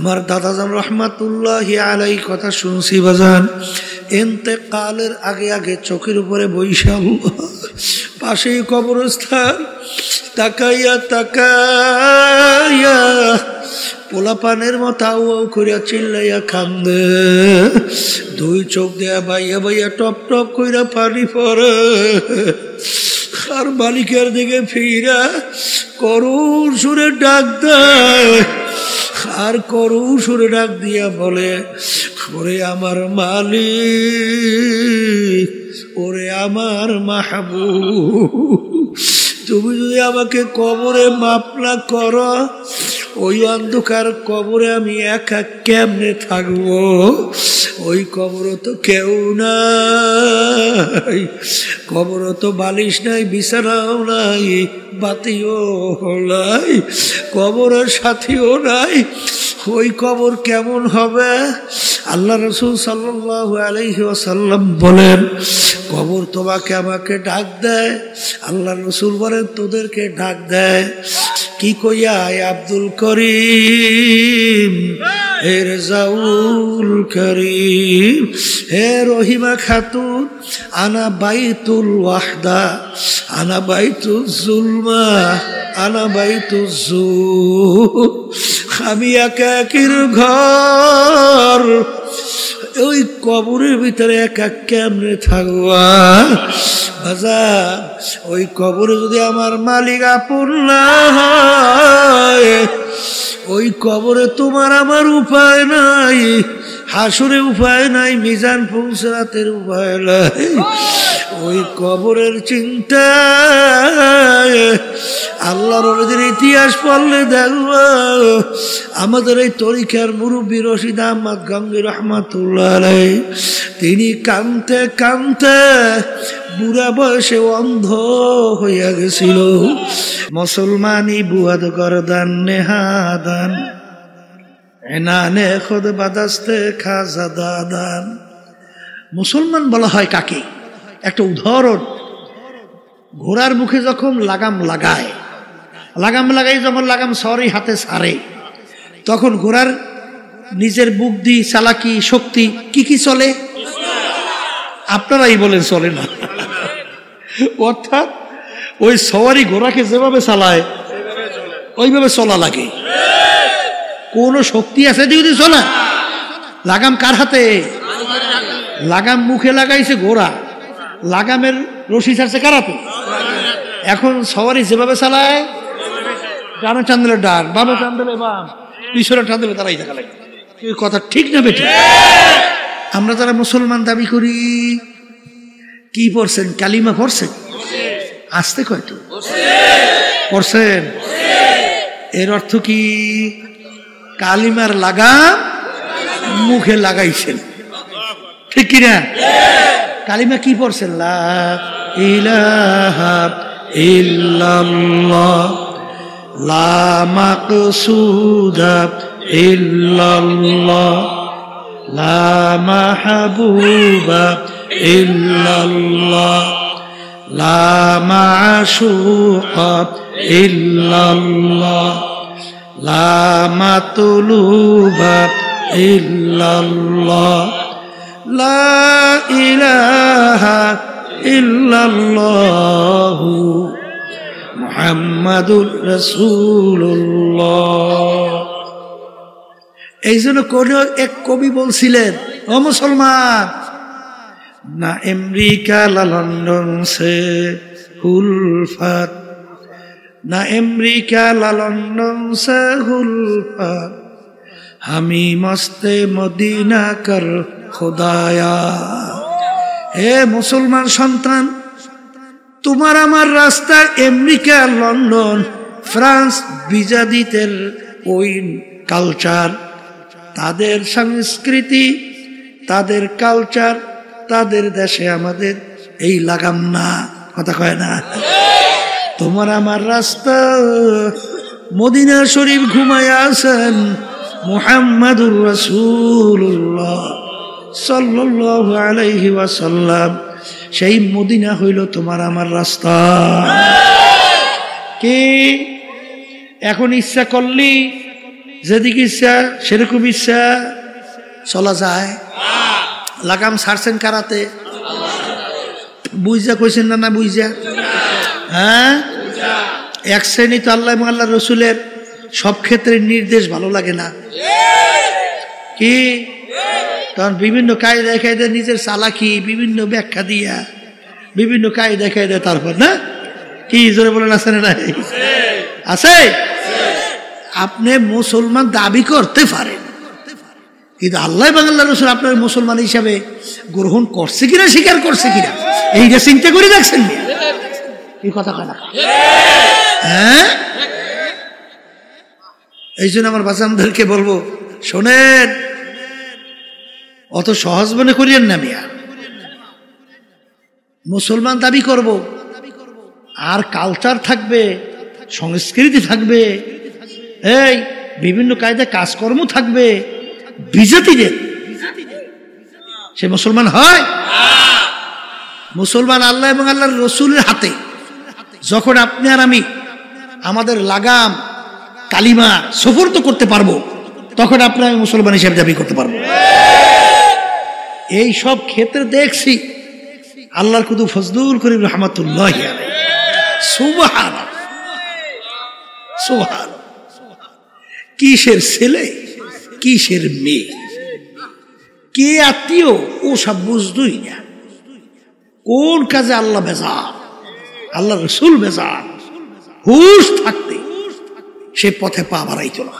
আমার দাদাজান রহমাতুল্লাহি আলাই কথা শুনছি বাজান, ইন্তেকালের আগে আগে চোখের উপরে বৈশা পাশেই কবরস্থান, তাকাইয়া তাকাইয়া পোলাপানের মতো আউ আউ করিয়া চিল্লাইয়া কান্দে, দুই চোখ দেয়া বাইয়া বাইয়া টপ টপ কইরা পানি পড়ে। আর মালিকের দিকে ফিরা করুণ সুরে ডাক দেয়, আর করুণ সুরে ডাক দিয়া বলে, ওরে আমার মালিক, ওরে আমার মাহবুব, তুমি যদি আমাকে কবরে মাপ না করো, ওই অন্ধকার কবরে আমি একা কেমনে থাকবো? ওই কবরে তো কেউ নাই, কবরে তো বালিশ নাই, বিছানাও নাই, বাতিও নাই, কবরের সাথীও নাই। ওই কবর কেমন হবে? আল্লাহ রাসূল সাল্লাল্লাহু আলাইহি ওয়াসাল্লাম বলেন, কবর তোমাকে আমাকে ডাক দেয়। আল্লাহ রাসূল বলেন, তোদেরকে ডাক দেয় কি কইয়া? আব্দুল করিম, হে রেজাউল করিম, হে রহিমা খাতুন, আনা বাইতুল ওয়াহদা, আনা বাইতুল জুলমা, আনা বাইতুল জুর, আমি একাকির ঘর, ওই কবরের ভিতরে একা কেমনে থাকবা? বাজার, ওই কবরে যদি আমার মালিক আপন না হয়, ওই কবরে তোমার আমার উপায় নাই, হাসুরে উপায় নাই, মিজান পৌঁছাতের উপায় নাই। ওই কবরের চিন্তা আল্লাহর ওদের ইতিহাস পড়লে দেখবো, আমাদের এই তরিকার মুরব্বী রশিদ আহমদ গঙ্গী রহমাতুল্লাহ আলাইহি, তিনি কাঁদতে কাঁদতে বুড়া বয়সে অন্ধ হইয়া গেছিল। মুসলমানি বুয়াদ গরদান নেহাদান, এনানে খোদ বাদাস্তে খাজা দাদান। মুসলমান বলা হয় কাকে? একটা উদাহরণ, ঘোড়ার মুখে যখন লাগাম লাগায়, লাগাম লাগাই যখন লাগাম সরি হাতে সারে, তখন ঘোড়ার নিজের বুদ্ধি, চালাকি, শক্তি কি কি চলে? আপনারাই বলেন চলে না। অর্থাৎ ওই সওয়ারি ঘোড়াকে যেভাবে চালায় ওইভাবে চলা লাগে। কোন শক্তি আছে যদি চলা? লাগাম কার হাতে? লাগাম মুখে লাগাইছে ঘোড়া, লাগামের রশি ছাড়ছে কার হাতে? এখন সওয়ারি যেভাবে চালায়, ডানে টান দিলে ডান, বামে টান দিলে বাম, পিছনে টান দিলে তারাই দেখা লাগে। কথা ঠিক না বেঠিক? আমরা যারা মুসলমান দাবি করি, কি পড়ছেন? কালিমা পড়ছেন? আসতে কয়তো পড়ছেন? এর অর্থ কি? কালিমার লাগাম মুখে লাগাইছেন, ঠিক কিনা? কালিমা কি পড়ছেন? লা ইলাহা ইল্লাল্লাহ, লা মাকসুদা ইল্লাল্লাহ, লা মাহবুবা ইল্লাল্লাহ, লা মাশুকা ইল্লাল্লাহ, লা মাতলুবা ইল্লাল্লাহ, লা ইলাহা ইল্লাল্লাহু মুহাম্মাদুর রাসূলুল্লাহ। এই জন্য কোন এক কবি বলছিলেন, ও মুসলমান, না আমেরিকা লা লন্ডন সে উলফত, না আমেরিকা লা লন্ডন সে উলফত, হামি মস্তে মদিনা কর খোদায়া। হে মুসলমান সন্তান, তোমার আমার রাস্তা আমেরিকা, লন্ডন, ফ্রান্স, বিজাদিতের ওই কালচার, তাদের সংস্কৃতি, তাদের কালচার, তাদের দেশে আমাদের এই লাগাম না, কথা কয় না। তোমার আমার রাস্তা মদিনা শরীফ ঘুমায় আছেন মুহাম্মাদুর রাসূলুল্লাহ সাল্লাল্লাহু আলাইহি ওয়াসাল্লাম, সেই মদিনা হইল তোমার আমার রাস্তা। কি এখন ইচ্ছা করলি যেদিকে ইচ্ছা সেরকম ইচ্ছা চলা যায়। লাগাম ছাড়ছেন কারাতে, বুঝা কইছেন না? না বুঝা? হ্যাঁ, এক শ্রেণী তো আল্লাহ এবং আল্লাহ রসুলের সব ক্ষেত্রে নির্দেশ ভালো লাগে না কি, তখন বিভিন্ন কায়দা কায়দা নিজের চালাকি বিভিন্ন ব্যাখ্যা দিয়া বিভিন্ন কায়দা কায়দা তারপর না কি জোরে বলেন আছে না? আছে। আপনি মুসলমান দাবি করতে পারেন, কিন্তু আল্লাহ এবং আল্লাহ রসুল আপনার মুসলমান হিসাবে গ্রহণ করছে কিনা, স্বীকার করছে কিনা, এইটা চিন্তা করে দেখছেন এই কথা কয় না? হ্যাঁ, এই জন্য আমার বাচ্চাদেরকে বলবো, শোনেন, অত সহজ মনে করিয়েন না মিয়া। মুসলমান দাবি করব, আর কালচার থাকবে, সংস্কৃতি থাকবে, এই বিভিন্ন কায়দা কাজকর্ম থাকবে, বিজাতিদের সে মুসলমান হয়? মুসলমান আল্লাহ এবং আল্লাহর রসুলের হাতে। যখন আপনি আর আমি আমাদের লাগাম কালিমা সুপর্দ করতে পারবো, তখন আপনি আমি মুসলমান হিসেবে দাবি করতে পারবো। এই সব ক্ষেত্রে দেখছি আল্লাহর কুতুব ফজলুল করিম রহমাতুল্লাহ সুবহানাল্লাহ সুবহানাল্লাহ, কিসের ছেলে কিসের মেয়ে, কে আত্মীয়, ও সব বুঝতই না। কোন কাজে আল্লাহ বেজার, আল্লাহ রসুল বেজার, হুশ থাকতে সে পথে পা বাড়াইত না।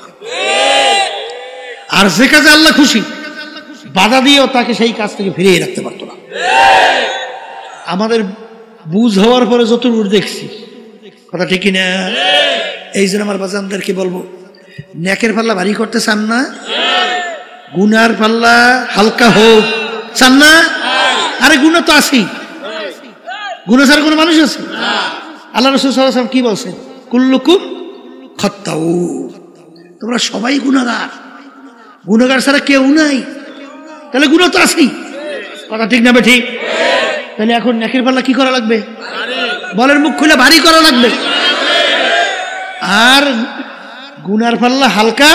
আর যে কাজে আল্লাহ খুশি, বাধা দিয়েও তাকে সেই কাজ থেকে ফিরিয়ে রাখতে পারতো না। আমাদের বুঝ হওয়ার পরে যতটুকু দেখছি, কথা ঠিকই না? এই জন্য আমার বাজানদেরকে বলবো, নেকের পাল্লা ভারী করতে চান না? গুনার পাল্লা হালকা হোক চান না? আরে গুণা তো আছেই, গুণা ছাড়া কোনো মানুষ আছে? আল্লাহ রাসূল সাল্লাল্লাহু আলাইহি ওয়াসাল্লাম কি বলছেন? কুল্লুকুম খাত্তাউ, তোমরা সবাই গুনাহগার, গুনাহগার ছাড়া কেউ নাই। তাহলে গুনাহ তো আছেই, কথা ঠিক না? ঠিক। তাহলে এখন নেকের পাল্লা কি করা লাগবে? বলের মুখ খুলে ভারী করা লাগবে। আর গুনার পাল্লা হালকা,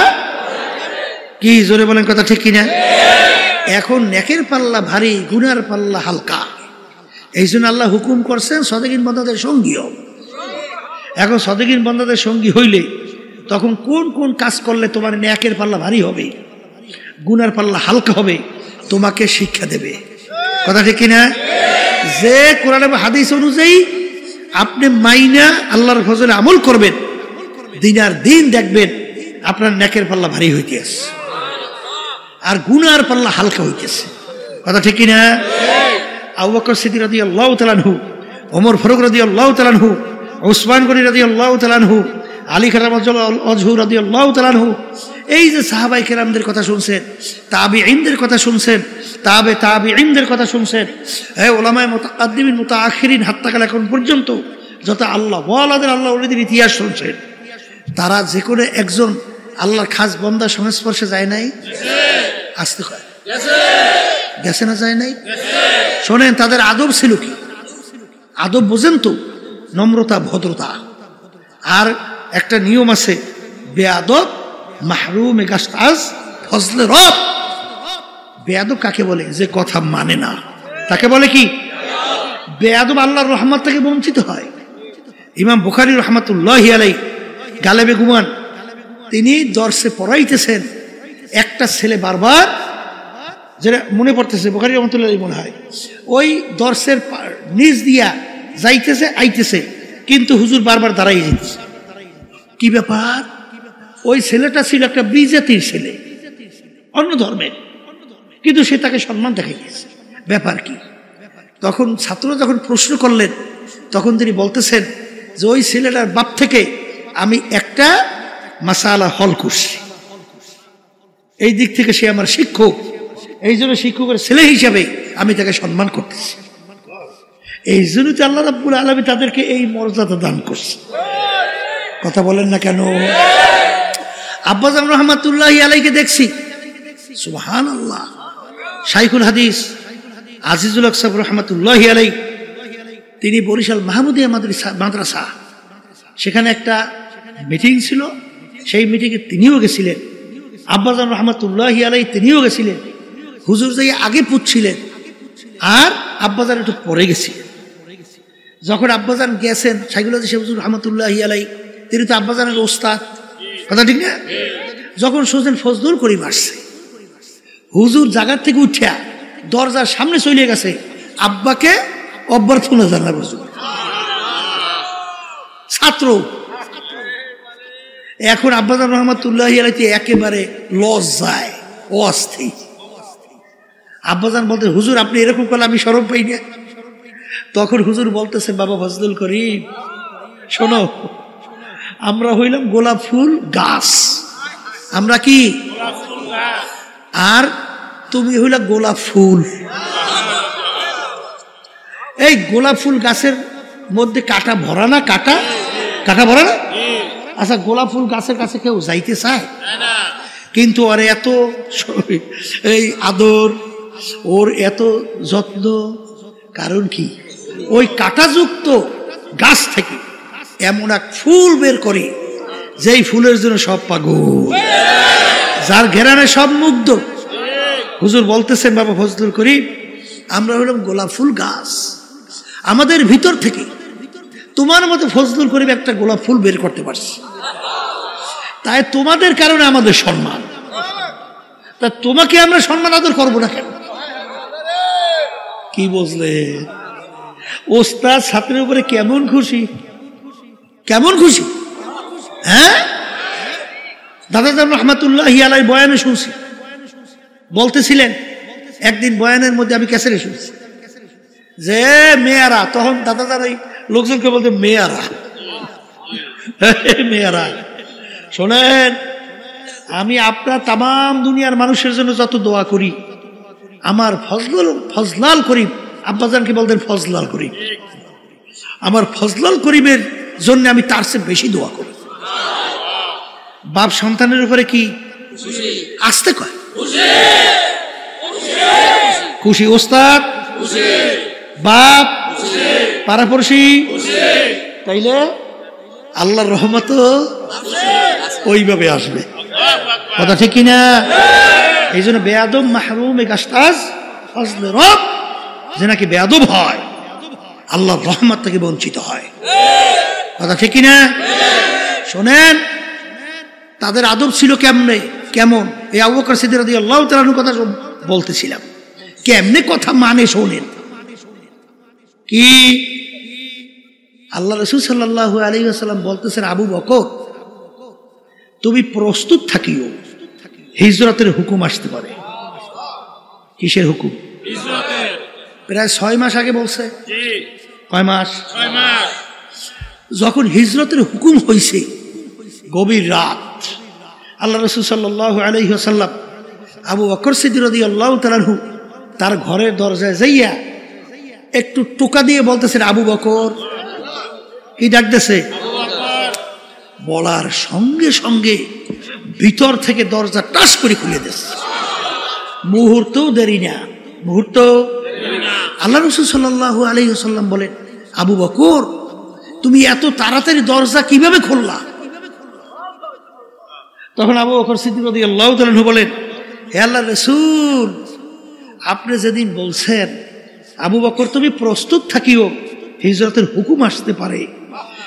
কি জোরে বলেন, কথা ঠিক কিনা? এখন নেকের পাল্লা ভারী, গুনার পাল্লা হালকা। এই জন্য আল্লাহ হুকুম করছেন সাদিকিন বান্দাদের সঙ্গী হও। এখন সাদিকিন বান্দাদের সঙ্গী হইলে তখন কোন কোন কাজ করলে তোমার নেকের পাল্লা ভারী হবে, গুনার পাল্লা হালকা হবে, তোমাকে শিক্ষা দেবে, কথা ঠিক কিনা? যে কোরআন এবং হাদিস অনুযায়ী আপনি মাইনা আল্লাহর ফজলে আমল করবেন, দিন আর দিন দেখবেন আপনার নেকের পাল্লা ভারী হইতেছে আর গুনার পাল্লা হালকা হইতেছে, কথা ঠিক কিনা? আবু বকর সিদ্দিক রাদিয়াল্লাহু তাআলা আনহু, ওমর ফারুক রাদিয়াল্লাহু তাআলা আনহু, উসমান গনি রাদিয়াল্লাহু তাআলা আনহু, আলী কারামাতুল্লাহ আজহু রাদিয়াল্লাহু তাআলা আনহু, এই যে সাহাবায়ে কেরামদের কথা শুনছেন, তাবিঈনদের কথা শুনছেন, তাবিঈনদের কথা শুনছেন, এই উলামায়ে মুতাআদ্দিমিন মুতাআখিরিন হাত্তা এখন পর্যন্ত যত আল্লাহ ওয়ালাদের আল্লাহ ওলিদের ইতিহাস শুনছেন, তারা যে কোনো একজন আল্লাহর খাস বান্দার সংস্পর্শে যায় নাই? আসতে হয়, গেছে না যায় নাই? শোনেন, তাদের আদব ছিল কি? আদব বোঝেন তো? নম্রতা, ভদ্রতা। আর একটা নিয়ম আছে, বেয়াদব মাহরুম গাস্তাজ ফজলে রব। বেয়াদব কাকে বলে? যে কথা মানে না, তাকে বলে কি? বেয়াদব। আল্লাহর রহমত থেকে বঞ্চিত হয়। ইমাম বুখারী রহমাতুল্লাহি আলাইহি গালেবে গুমান, তিনি দর্শে পড়াইতেছেন, একটা ছেলে বারবার, যেটা মনে পড়তেছে বুখারী রহমাতুল্লাহি মনে হয়, ওই দর্শের নিচ দিয়া যাইতেছে আইতেছে, কিন্তু হুজুর বারবার দাঁড়াই যাইতেছে। কি ব্যাপার? ওই ছেলেটা ছিল একটা বিজাতির ছেলে, অন্য ধর্মের, কিন্তু সে তাকে সম্মান দেখাইতেছে, ব্যাপার কি? তখন ছাত্র যখন প্রশ্ন করলেন, তখন তিনি বলতেছেন যে ওই ছেলেটার বাপ থেকে আমি একটা মাসালা হল করছি, এই দিক থেকে সে আমার শিক্ষক, এই জন্য শিক্ষকের ছেলে হিসাবে আমি তাকে সম্মান করতেছি। এই জন্য তো আল্লাহ রাব্বুল আলামিন তাদেরকে এই মর্যাদা দান করছে, কথা বলেন না কেন? আব্বাজান রহমাতুল্লাহি আলাইহিকে দেখছি, সুবহানাল্লাহ, শাইখুল হাদিস আজিজুল আকসাব রহমাতুল্লাহি আলাইহি, তিনি বরিশাল মাহমুদিয়া মাদ্রাসা, সেখানে একটা মিটিং ছিল, সেই মিটিংয়ে তিনিও গেছিলেন। আব্বাজান রহমাতুল্লাহি আলাইহি তিনিও গেছিলেন, হুজুর যাই আগে পুচ্ছিলেন আর আব্বাজান একটু পরে গেছিলেন। যখন আব্বাজান গেছেন শাইখুল হাদিস হুজুর রহমাতুল্লাহি আলাইহি, তিনি তো আব্বাজানের ওস্তাদ, কথা ঠিক না? যখন শুনছেন ফজলুল করিম আসছে, হুজুর জায়গার থেকে উঠিয়া দরজার সামনে চলে গেছে আব্বাকে অভ্যর্থনা জানাবার জন্য। ছাত্র এখন আব্বাজান রহমাতুল্লাহি আলাইহি একেবারে লজ্জায় অস্থির। আব্বাজান বলতে, হুজুর আপনি এরকম করলে আমি শরম পাই না। তখন হুজুর বলতেছে, বাবা ফজলুল করিম শোনো, আমরা হইলাম গোলাপ ফুল গাছ, আমরা কি, আর তুমি হইলা গোলাপ ফুল। এই গোলাপ ফুল গাছের মধ্যে কাটা ভরা না, কাটা কাটা ভরা না। আচ্ছা, গোলাপ ফুল গাছের কাছে কেউ যাইতে চায়? কিন্তু আর এত এই আদর, ওর এত যত্ন, কারণ কি, ওই কাঁটাযুক্ত গাছ থেকে এমন এক ফুল বের করে যেই ফুলের জন্য সব পাগল, যার ঘেরানে সব মুগ্ধ। হুজুর বলতেছেন, বাবা ফজলুল করিম আমরা হলাম গোলাপ ফুল গাছ, আমাদের ভিতর থেকে তোমার মতো ফজলুল করিম একটা গোলাপ ফুল বের করতে পারছি, তাই তোমাদের কারণে আমাদের সম্মান। তা তোমাকে আমরা সম্মান আদর করবো না কেন? কি বুঝলে? ওস্তাদ ছাত্রের উপরে কেমন খুশি, কেমন খুশি। হ্যাঁ, দাদাজান রহমাতুল্লাহি আলাইহি বয়ানে শুনছি, বলতেছিলেন একদিন বয়ানের মধ্যে, আমি ক্যাসেটে শুনছি যে মেয়ারা, তখন দাদাজান এই লোকজনকে বলতে মেয়ারা, মেয়ারা শোনেন, আমি আপনার তামাম দুনিয়ার মানুষের জন্য যত দোয়া করি, আমার ফজলাল করিম, আব্বাজানকে বলতেন ফজলাল করিম, আমার ফজলাল করিমের জন্য আমি তার চেয়ে বেশি দোয়া করি। বাপ সন্তানের উপরে কি আসতে কয়? খুশি ওস্তাদ, বাপ, পাড়াপড়শি, তাইলে আল্লাহর রহমত ওইভাবে আসবে, কথা ঠিক কিনা? এই জন্য বেয়াদব মাহরুম গাস্তাজ ফজলে রব, যে নাকি বেয়াদব হয় আল্লাহর রহমত থেকে বঞ্চিত হয়, কথা ঠিক কিনা? শোনেন, তাদের আদব ছিল কেমনে, কেমন? এই আবু বকর সিদ্দিক রাদিয়াল্লাহু তাআলা আনহুর কথা বলতেছিলাম, কেমনে কথা মানে শোনেন। কি আল্লাহ রাসূল সাল্লাল্লাহু আলাইহি ওয়াসাল্লাম বলতেছেন, আবু বকর তুমি প্রস্তুত থাকিও, হিজরতের হুকুম আসতে পারে। কিসের হুকুম? প্রায় 6 মাস আগে বলছে। কয় মাস? 6 মাস। যখন হিজরতের হুকুম হয়েছে, গভীর রাত, আল্লাহ রাসূল সাল্লাল্লাহু আলাইহি ওয়াসাল্লাম আবু বকর সিদ্দিক রাদিয়াল্লাহু তাআলা আনহু তার ঘরের দরজায় যাইয়া একটু টোকা দিয়ে বলতেছেন, আবু বকর। কি ডাকতেছে? বলার সঙ্গে সঙ্গে ভিতর থেকে দরজা টাস করে খুলে দিয়েছে, মুহূর্তও দেরি না, মুহূর্ত। আল্লাহ রাসূল সাল্লাল্লাহু আলাইহি ওয়াসাল্লাম বলেন, আবু বকর তুমি এত তাড়াতাড়ি দরজা কিভাবে খুললা? তখন আবু বকর সিদ্দিক রাদিয়াল্লাহু তাআলা আনহু বলেন, হে আল্লাহর রাসূল, আপনি যেদিন বলছেন আবু বকর তুমি প্রস্তুত থাকিও, হিজরতের হুকুম আসতে পারে,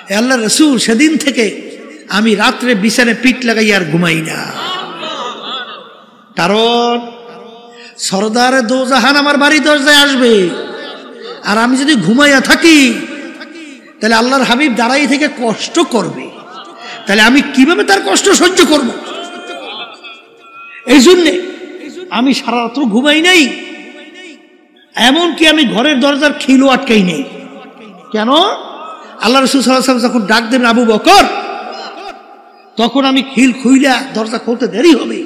হে আল্লাহর রাসূল, সেদিন থেকে আমি রাত্রে বিছানায় পিঠ লাগাই আর ঘুমাই না, কারণ সরদারে দোজাহান আমার বাড়ি দরজায় আসবে, আর আমি যদি ঘুমাইয়া থাকি তাহলে আল্লাহর হাবিব দাঁড়াই থেকে কষ্ট করবে, তাহলে আমি কিভাবে তার কষ্ট সহ্য করব? এই জন্যে আমি সারা রাত্র ঘুমাই নাই, এমনকি আমি ঘরের দরজার খিলও আটকাই নেই। কেন? আল্লাহ রাসূল সাল্লাল্লাহু আলাইহি ওয়াসাল্লাম যখন ডাক দেন আবু বকর, তখন আমি খিল খুইলা দরজা খুলতে দেরি হবে,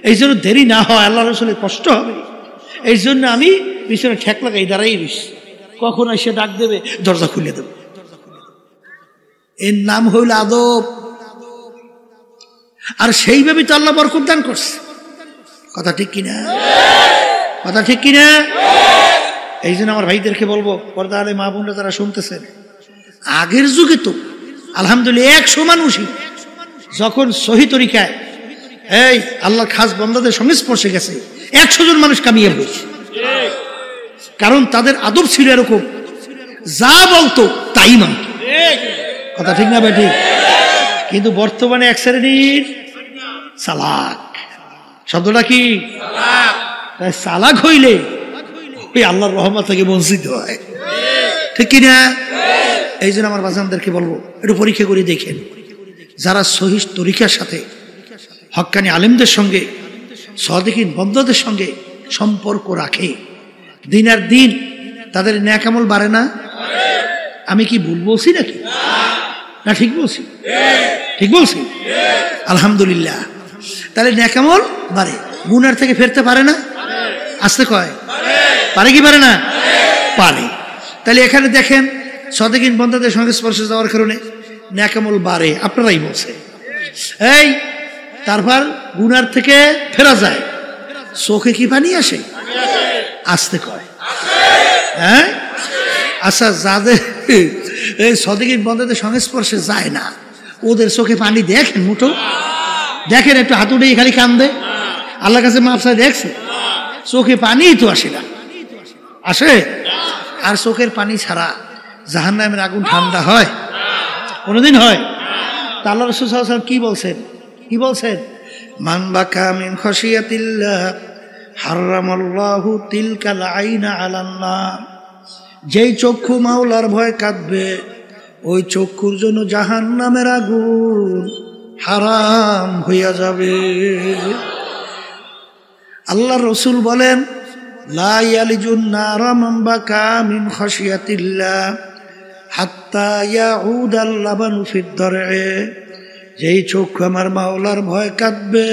এই জন্য দেরি না হয়, আল্লাহ রাসূলের কষ্ট হবে, এই জন্য আমি পিছনে ঠেক লাগাই দাঁড়াই দিস, কখন এসে ডাক দেবে দরজা খুলে দেব। এর নাম হইল আদব, আর সেইভাবে তো আল্লাহ বরকত দান করছে, কথা ঠিক কিনা? কথা ঠিক কিনা? এই জন্য আমার ভাইদেরকে বলবো, পর্দা আলে মা বোনরা যারা শুনতেছেন, আগের যুগে তো আলহামদুলিল্লাহ 100 মানুষই যখন সহি তরিকায় এই আল্লাহর খাস বান্দাদের সংস্পর্শে গেছে 100 জন মানুষ কামিয়ে হয়েছে, কারণ তাদের আদব ছিল এরকম, যা বলতো তাই মানত। কথা ঠিক না বেঠিক? কিন্তু বর্তমানে এক শ্রেণীর চালাক, শব্দটা কি? তাই চালাক হইলে ওই আল্লাহর রহমত থেকে বঞ্চিত হয়, ঠিক কিনা? এই জন্য আমার বাজানদেরকে বলবো, একটু পরীক্ষা করে দেখেন, যারা সহিহ তরিকার সাথে হক্কানি আলেমদের সঙ্গে সাদিকিন বন্ধুদের সঙ্গে সম্পর্ক রাখে, দিন আর দিন তাদের নেক আমল বাড়ে না? আমি কি ভুল বলছি নাকি? না ঠিক বলছি? ঠিক বলছি? আলহামদুলিল্লাহ। তাহলে নেক আমল বাড়ে, গুনার থেকে ফেরতে পারে না? আসতে কয় পারে কি পারে না? পারে। তাহলে এখানে দেখেন সাদিকিন বন্ধুদের সঙ্গে স্পর্শে যাওয়ার কারণে নেক আমল বাড়ে, আপনারাই বলছে। এই তারপর গুনার থেকে ফেরা যায়, চোখে কি পানি আসে? আসতে কয় হ্যাঁ। আচ্ছা, যাদের এই সাদিকিন বন্ধুদের সংস্পর্শে যায় না, ওদের চোখে পানি দেখেন? মুঠো দেখেন, একটু হাত উঠে খালি কান্দে, আল্লাহর কাছে মাপ চায়, দেখছে? চোখে পানি তো আসে না, আসে? আর চোখের পানি ছাড়া জাহান্নামের আগুন ঠান্ডা হয়? কোনোদিন হয়? তা আল্লাহ রাসূল সাল্লাল্লাহু আলাইহি ওয়াসাল্লাম কি বলছেন? কি বলছেন? মান বাকা মিন খাশিয়াতিল্লাহ হারামাল্লাহু তিলকাল আইনা আলান নার। যেই চক্ষু মাওলার ভয় কাঁদবে, ওই চক্ষুর জন্য জাহান্নামের আগুন হারাম হইয়া যাবে। আল্লাহ রাসূল বলেন, লা ইয়ালিজুন নারা মান বাকা মিন খাশিয়াতিল্লাহ হাত্তা ইয়াউদাল লাবানু ফিদ দারএ। যেই চক্ষু আমার মাওলার ভয় কাঁদবে,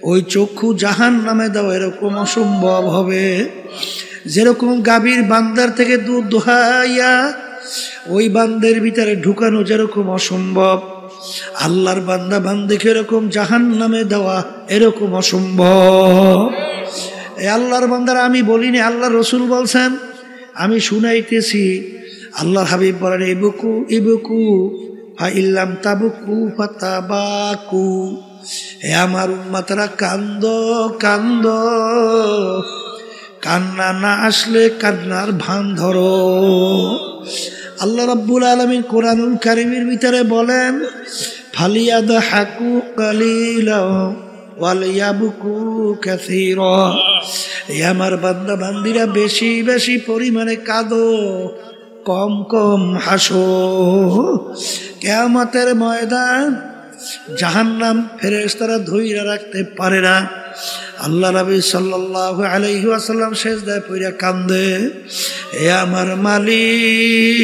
ওই চক্ষু জাহান্নামে দেওয়া এরকম অসম্ভব হবে। যেরকম গাভীর বান্দার থেকে দুধ দোহাইয়া ওই বান্দের ভিতরে ঢুকানো যেরকম অসম্ভব, আল্লাহর বান্দা বান্দিকে এরকম জাহান্নামে দেওয়া এরকম অসম্ভব। এই আল্লাহর বান্দারা আমি বলিনি, আল্লাহর রাসূল বলছেন, আমি শুনাইতেছি। আল্লাহর হাবিব বলেন, ইবকু ইবকু ফা ইল্লাম তাবকু ফাতাবাকু। হে আমার উম্মতরা, কান্দ কান্দ, কান্না না আসলে কান্নার ভান ধরো। আল্লাহ রাব্বুল আলামিন কোরআনুল কারীমের ভিতরে বলেন, ফালিয়াদহাকু কালিলা ওয়ালিয়াবকু কাসীরা। হে আমার বান্দা বান্দিরা, বেশি বেশি পরিমাণে কাঁদো, কম কম হাসো। কিয়ামতের ময়দান জাহান্নাম ফেরেশতারা ধইরা রাখতে পারে না। আল্লাহ নবী সাল্লাল্লাহু আলাইহি ওয়াসাল্লাম সিজদায় পড়ে কান্দে, হে আমার মালিক,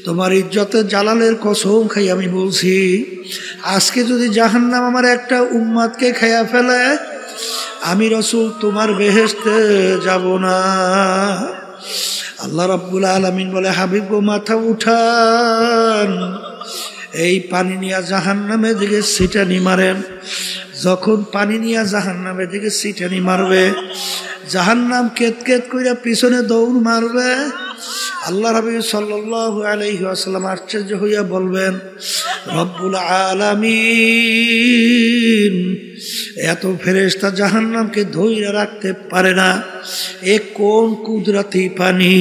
তোমার ইজ্জতের জালালের কসম খাই আমি বলছি, আজকে যদি জাহান্নাম আমার একটা উম্মতকে খাইয়া ফেলে, আমি রাসূল তোমার বেহেশতে যাব না। আল্লাহ রাব্বুল আলামিন বলে, হাবিব গো, মাথা উঠান, এই পানি নিয়ে জাহান্নামের দিকে ছিটানি মারেন। যখন পানি নিয়ে জাহান্নামের দিকে ছিটানি মারবে, জাহান্নাম কেত কেত কইরা পিছনে দৌড় মারবে। আল্লাহ রাব্বি সাল্লাল্লাহু আলাইহি ওয়াসাল্লাম আশ্চর্য হইয়া বলবেন, রব্বুল আলামিন, এত ফেরেশতা জাহান্নামকে ধইরা রাখতে পারে না, এ কোন কুদরতি পানি,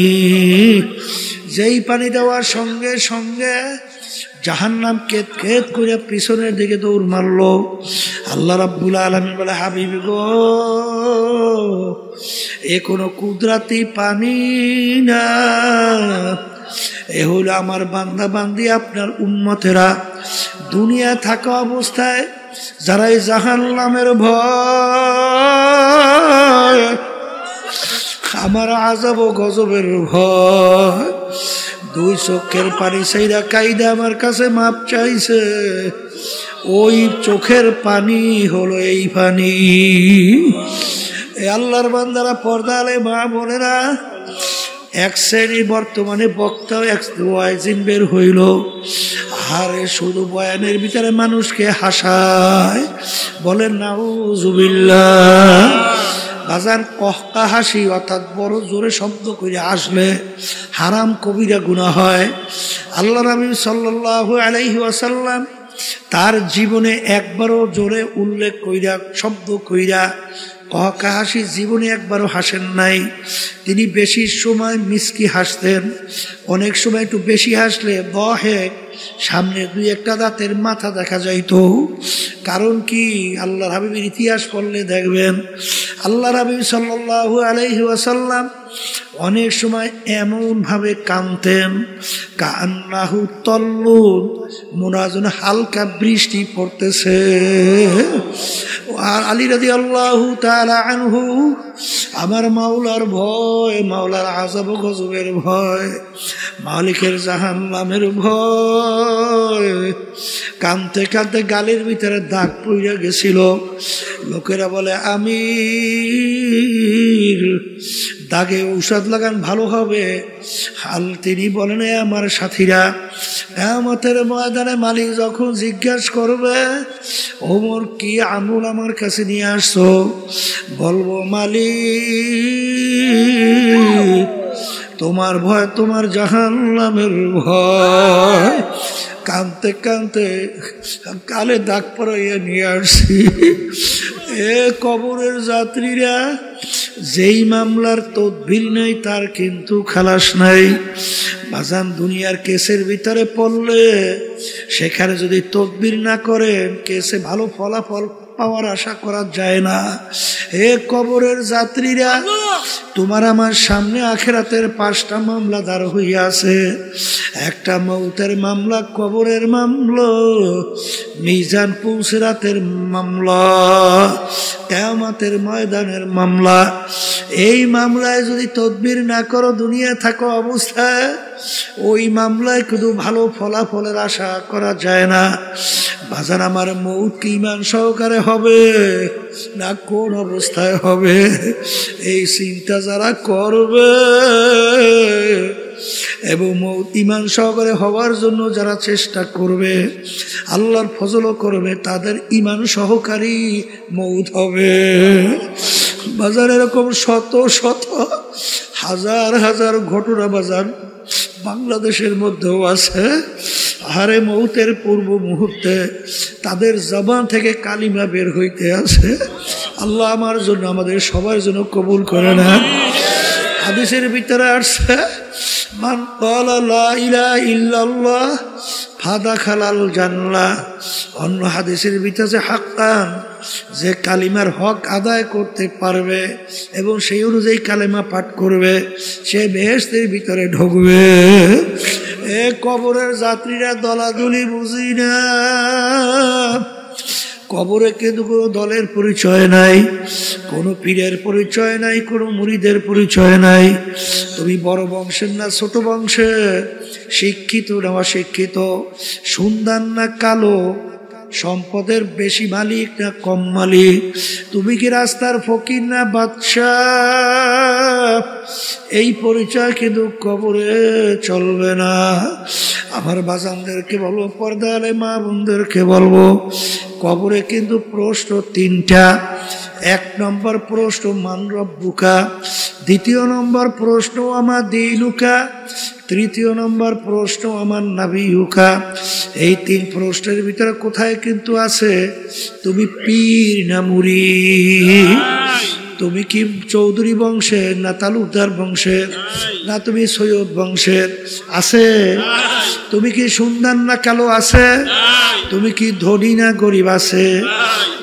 যেই পানি দেওয়ার সঙ্গে সঙ্গে জাহান্নাম কেত কেত করে পিছনের দিকে দৌড় মারলো। আল্লাহ রাব্বুল আলামিন বলে, হাবিব গো, এ কোনো কুদরতি পানি না, এ হলো আমার বান্দা বান্দি, আপনার উম্মতেরা দুনিয়া থাকা অবস্থায় যারা এই জাহান্নামের ভয়, আমার আযাব ও গজবের ভয়, দুই চোখের পানি সেইরা কাইদা আমার কাছে মাপ চাইছে, ওই চোখের পানি হলো এই পানি। এই আল্লাহর বান্দারা, পর্দালে মা বোনেরা, এক শ্রেণী বর্তমানে বক্তাও এক ওয়াইজিন বের হইল, আরে শুধু বয়ানের ভিতরে মানুষকে হাসায়, বলেন নাউজুবিল্লাহ। বাজার কহকা হাসি, অর্থাৎ বড় জোরে শব্দ করে আসলে হারাম কবিরা গুনাহ হয়। আল্লাহ নবী সাল্লাল্লাহু আলাইহি ওয়াসাল্লাম তার জীবনে একবারও জোরে উল্লেখ কইরা শব্দ কইরা হাসি জীবনে একবারও হাসেন নাই। তিনি বেশি সময় মিসকি হাসতেন, অনেক সময় একটু বেশি হাসলে দহেক সামনে দুই একটা দাঁতের মাথা দেখা যাইত। কারণ কি, আল্লাহর হাবিবের ইতিহাস পড়লে দেখবেন আল্লাহর হাবিব সাল্লাল্লাহু আলাইহি ওয়াসাল্লাম অনেক সময় এমন ভাবে কাঁদতেন কান্নাহু তল্লুন, মনে হয় যেন হালকা বৃষ্টি পড়তেছে। আর আলী রাদিয়াল্লাহু তাআলা আনহু, আমার মাওলার ভয়, মাওলার আযাব গজবের ভয়, মালিকের জাহান্নামের ভয়, কাঁদতে কাঁদতে গালের ভিতরে দাগ পড়ে গেছিল। লোকেরা বলে আমির দাগে ঔষধ লাগান ভালো হবে। হাল তিনি বলেন, আমার সাথীরা, কিয়ামতের ময়দানে মালিক যখন জিজ্ঞাসা করবে ওমর কি আমল আমার কাছে নিয়ে আসছো, বলবো মালিক তোমার ভয়, তোমার জাহান্নামের ভয়। কাঁদতে কাঁদতে কালে দাগ পরাইয়া নিয়ে আসছি। এ কবরের যাত্রীরা, যেই মামলার তদবির নাই তার কিন্তু খালাস নাই। বাজান, দুনিয়ার কেসের ভিতরে পড়লে সেখানে যদি তদবির না করেন কেসে ভালো ফলাফল পাওয়ার আশা করা যায় না। হে কবরের যাত্রীরা, তোমার আমার সামনে আখিরাতের 5টা মামলা দাঁড় হইয়া আছে। একটা মৌতের মামলা, কবরের মামলা, মিজান পুলসিরাতের মামলা, কিয়ামতের ময়দানের মামলা। এই মামলায় যদি তদবির না করো দুনিয়া থাকো অবস্থায়, ওই মামলায় শুধু ভালো ফলাফলের আশা করা যায় না। বাজার আমার মৌত কি ঈমান সহকারে হবে না কোন অবস্থায় হবে, এই চিন্তা যারা করবে এবং মৌত ঈমান সহকারে হওয়ার জন্য যারা চেষ্টা করবে, আল্লাহর ফজলও করবে, তাদের ঈমান সহকারী মৌত হবে। বাজার এরকম শত শত হাজার হাজার ঘটনা বাজার বাংলাদেশের মধ্যেও আছে। হারে মৌতের পূর্ব মুহূর্তে তাদের জবান থেকে কালিমা বের হইতে আছে। আল্লাহ আমার জন্য, আমাদের সবার জন্য কবুল করে না। হাদিসের ভিতরে আসছে, মান ক্বালা লা ইলাহা ইল্লাল্লাহ ফাদাখালাল জান্নাহ। অন্য হাদিসের ভিতরে হাক্কান, যে কালিমার হক আদায় করতে পারবে এবং সেই অনুযায়ী কালিমা পাঠ করবে, সে বেহেশতের ভিতরে ঢুকবে। এ কবরের যাত্রীরা, দলাদলি বুঝি না। কবরে কিন্তু কোনো দলের পরিচয় নাই, কোনো পীরের পরিচয় নাই, কোনো মুরিদের পরিচয় নাই। তুমি বড় বংশের না ছোট বংশের, শিক্ষিত না অশিক্ষিত, সুন্দর না কালো, সম্পদের বেশি মালিক না কম মালিক, তুমি কি রাস্তার ফকির না বাদশাহ, এই পরিচয় কিন্তু কবরে চলবে না। আমার বাজানদেরকে বলবো, পর্দা আলে মা বোনদেরকে বলবো, কবরে কিন্তু প্রশ্ন 3টা। 1 নম্বর প্রশ্ন মান রব্বুকা, 2য় নম্বর প্রশ্ন আমার দীনুকা, 3য় নম্বর প্রশ্ন আমার নাবিয়ুকা। এই 3 প্রশ্নের ভিতরে কোথায় কিন্তু আছে তুমি পীর না মুরিদ, তুমি কি চৌধুরী বংশের না তালুকদার বংশের, না তুমি সৈয়দ বংশের, আছে? তুমি কি সুন্দর না কালো, আছে? তুমি কি ধনী না গরিব, আছে?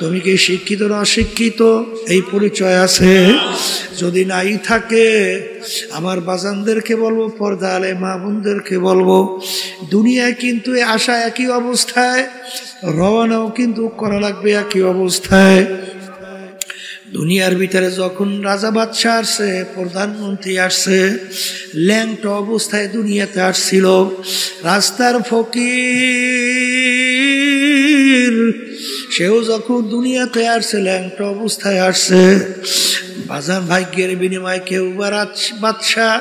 তুমি কি শিক্ষিত না অশিক্ষিত, এই পরিচয় আছে? যদি নাই থাকে, আমার বাজানদেরকে বলবো, পর্দা আলে মা বোনদেরকে বলবো, দুনিয়ায় কিন্তু আসা একই অবস্থায়, রওনাও কিন্তু করা লাগবে একই অবস্থায়। দুনিয়ার ভিতরে যখন রাজা বাদশাহ আসছে, প্রধানমন্ত্রী আসছে, ল্যাংটা অবস্থায় দুনিয়াতে আসছিল। রাস্তার ফকির সেও যখন দুনিয়াতে আসছে ল্যাংটা অবস্থায় আসছে। বাজার ভাগ্যের বিনিময়ে কেউ বা বাদশাহ,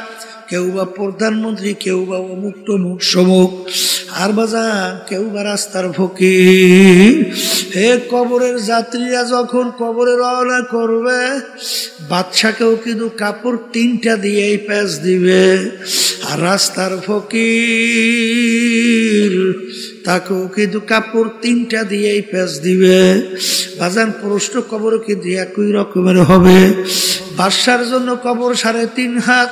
কেউ বা প্রধানমন্ত্রী, কেউ বা অমুক তমুক সমুক, আর বাজান কেউ বা রাস্তার ফকির। হে কবরের যাত্রীরা, যখন কবরে রওনা করবে, বাদশাকেও কিন্তু কাপড় 3টা দিয়েই প্যাঁচ দিবে। আর রাস্তার ফকির তাকেও কিন্তু কাপড় 3টা দিয়েই পেঁচ দিবে। বাজান প্রশ্ন কবর কিন্তু একই রকমের হবে। বাদশার জন্য কবর 3.5 হাত,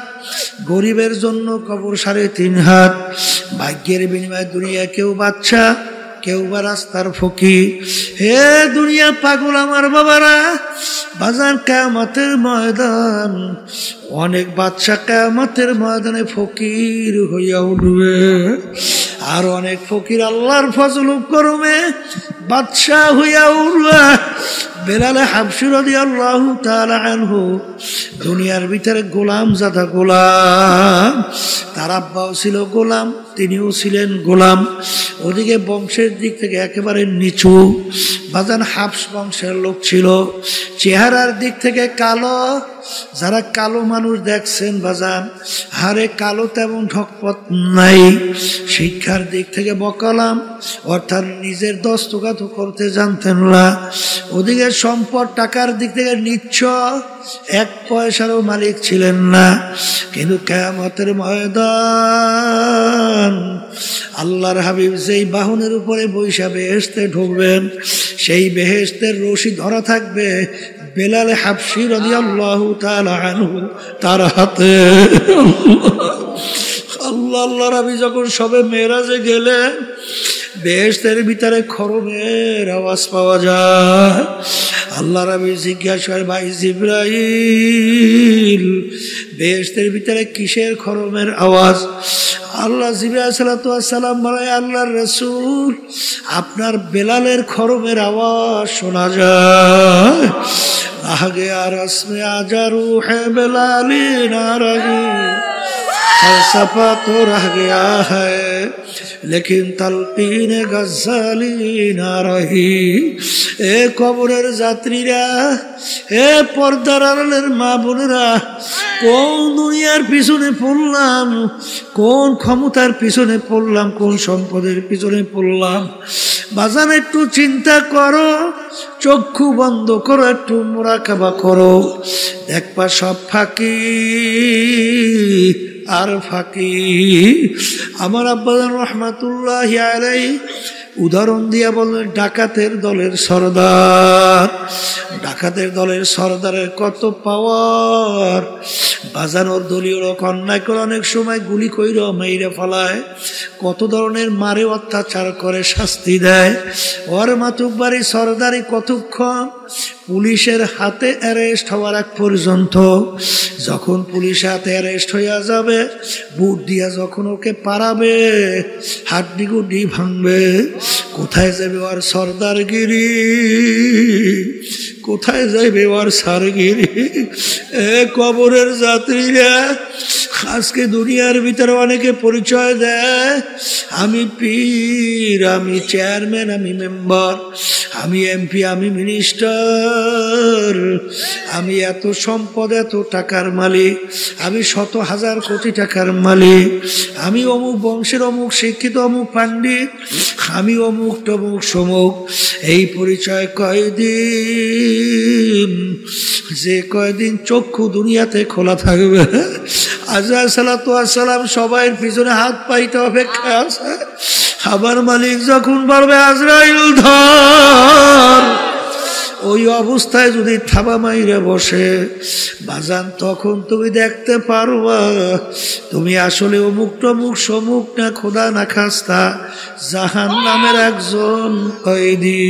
গরিবের জন্য কবর 3.5 হাত। ভাগ্যের বিনিময়ে দুনিয়া কেউ বাদশা, কেউ বা রাস্তার ফকির। হে দুনিয়া পাগল আমার বাবারা, বাজার কিয়ামতের ময়দান অনেক বাদশা কিয়ামতের ময়দানে ফকির হইয়া উঠবে, আর অনেক ফকির আল্লাহর ফজল করমে বাদশা হইয়া উঠবে। বেলাল হাবশী রাদিয়াল্লাহু তাআলা আনহু দুনিয়ার ভিতরে গোলাম জাদা গোলাম, তার আব্বাও ছিল গোলাম, তিনিও ছিলেন গোলাম। ওদিকে বংশের দিক থেকে একেবারে নিচু, বাজান হাবশ বংশের লোক ছিল। চেহারার দিক থেকে কালো, যারা কালো মানুষ দেখছেন বাজান, হারে কালো তেমন ঢকপথ নাই। শিক্ষার দিক থেকে বকালাম, অর্থাৎ নিজের দস্তখত করতে জানতেন না। ওদিকে সম্পদ টাকার দিক থেকে নিচ্ছ, 1 পয়সারও মালিক ছিলেন না। কিন্তু কিয়ামতের ময়দান আল্লাহর হাবিব যেই বাহনের উপরে বৈশা বেহেশতে ঢুকবেন, সেই বেহেশতের রশি ধরা থাকবে বেলাল হাবশী রাদিয়াল্লাহু তাআলা আনহু তার হাতে। আল্লাহর হাবিব যখন সবে মেরাজে গেলেন, বেহেশতের ভিতরে খরমের আওয়াজ পাওয়া যায়। আল্লাহর হাবিব জিজ্ঞাসা করে, ভাই জিবরাইল, বেহেশতের ভিতরে কিসের খরমের আওয়াজ? আল্লাহ জিবরাইল আলাইহিস সালাম বলে, আল্লাহর রাসূল, আপনার বেলালের খরমের আওয়াজ শোনা যায়। আগে আর আসমে আজা রূহে বেলালি না রহি, फलसफा तो रह गया है लेकिन तलकीन गज़ाली ना रही। ए कबरेर যাত্রীরা, এ পর্দার আড়ালের মা বোনেরা, কোন দুনিয়ার পিছনে পড়লাম, কোন ক্ষমতার পিছনে পড়লাম, কোন সম্পদের পিছনে পড়লাম? বাজান একটু চিন্তা করো, চক্ষু বন্ধ করো, একটু মুরাকাবা করো, দেখবা সব ফাঁকি আর ফাঁকি। আমার আব্বাজান রহমাতুল্লাহি আলাইহি উদাহরণ দিয়া বললেন, ডাকাতের দলের সরদার, ডাকাতের দলের সরদারের কত পাওয়ার। বাজানোর দলীয় লোক অন্যায় করে অনেক সময় গুলি কইরা মাইরে ফেলায়, কত ধরনের মারে অত্যাচার করে শাস্তি দেয়। ওর মাতুব্বারি সরদারি কতক্ষণ? পুলিশের হাতে অ্যারেস্ট হওয়ার আগ পর্যন্ত। যখন পুলিশের হাতে অ্যারেস্ট হইয়া যাবে, বুট দিয়া যখন ওকে পারাবে, হাড্ডি গুড্ডি ভাঙবে, কোথায় যাবে ওর সরদারগিরি, কোথায় যাইবে ওর সারগিরি? এ কবরের যাত্রীরা, আজকে দুনিয়ার ভিতরে অনেকে পরিচয় দেয়, আমি পীর, আমি চেয়ারম্যান, আমি মেম্বার, আমি এমপি, আমি মিনিস্টার, আমি এত সম্পদ, এত টাকার মালিক, আমি 100,000 কোটি টাকার মালিক, আমি অমুক বংশের অমুক শিক্ষিত, অমুক পাণ্ডিত, আমি অমুক টমুক সমুক। এই পরিচয় কয়দিন, যে কয়দিন চক্ষু দুনিয়াতে খোলা থাকবে। আজরাইল সালাতু ওয়াস সালাম সবাই পিছনে হাত পাইতে অপেক্ষা আছে। আমার মালিক যখন বলবে আজরাইল ধর, ওই অবস্থায় যদি থাবা মাইরে বসে বাজান, তখন তুমি দেখতে পারবা তুমি আসলে অমুক টমুক সমুক না, খোদা না খাস্তা জাহান্নামের একজন কয়েদি।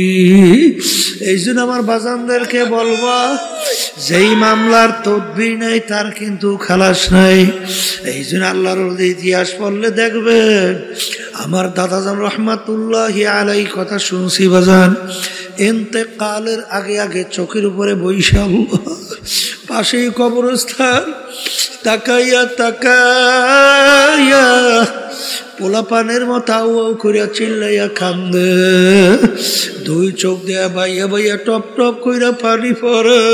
এই জন্য আমার বাজানদেরকে বলবা, যেই মামলার তদবির নাই তার কিন্তু খালাস নাই। এই জন্য আল্লাহর ইতিহাস পড়লে দেখবেন, আমার দাদাজান রহমাতুল্লাহি আলাইহি কথা শুনছি বাজান, ইন্তেকালের আগে আগে চোখের উপরে বৈশা পাশেই কবরস্থান, তাকাইয়া তাকাইয়া পোলাপানের মতো আউ আউ করিয়া চিল্লাইয়া কান্দে, 2 চোখ দেয়া বাইয়া বাইয়া টপ টপ কইরা পানি পড়ে।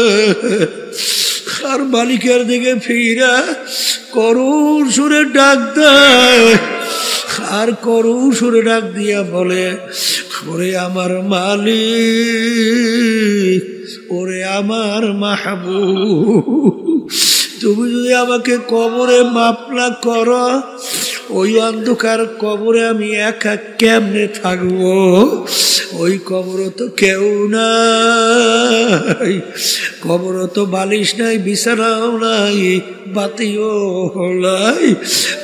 আর মালিকের দিকে ফিরা করুণ সুরে ডাক দেয়, আর করুণ সুরে ডাক দিয়া বলে, ওরে আমার মালিক, ওরে আমার মাহবুব, তুমি যদি আমাকে কবরে মাপ না করো, ওই অন্ধকার কবরে আমি একা কেমনে থাকবো? ওই কবরে তো কেউ নাই, কবরে তো বালিশ নাই, বিছানাও নাই, বাতিও নাই,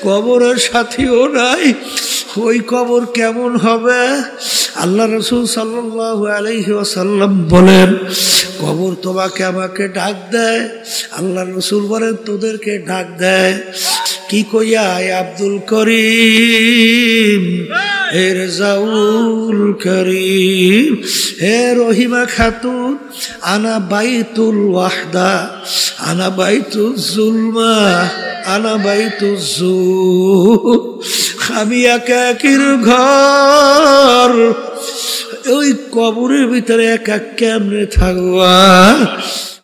কবরের সাথীও নাই। ওই কবর কেমন হবে? আল্লাহ রাসূল সাল্লাল্লাহু আলাইহি ওয়াসাল্লাম বলেন, কবর তোমাকে আমাকে ডাক দেয়। আল্লাহ রাসূল বলেন, তোদেরকে ডাক দেয় কি কইয়া? আব্দুল করিম, হে রেজাউল করিম, হে রহিমা খাতুন, আনা বাইতুল ওয়াহদা, আনা বাইতুল জুলমা, আনা বাইতুল জুর। আমি একা একির ঘর, ওই কবরের ভিতরে একা কেমনে থাকবা?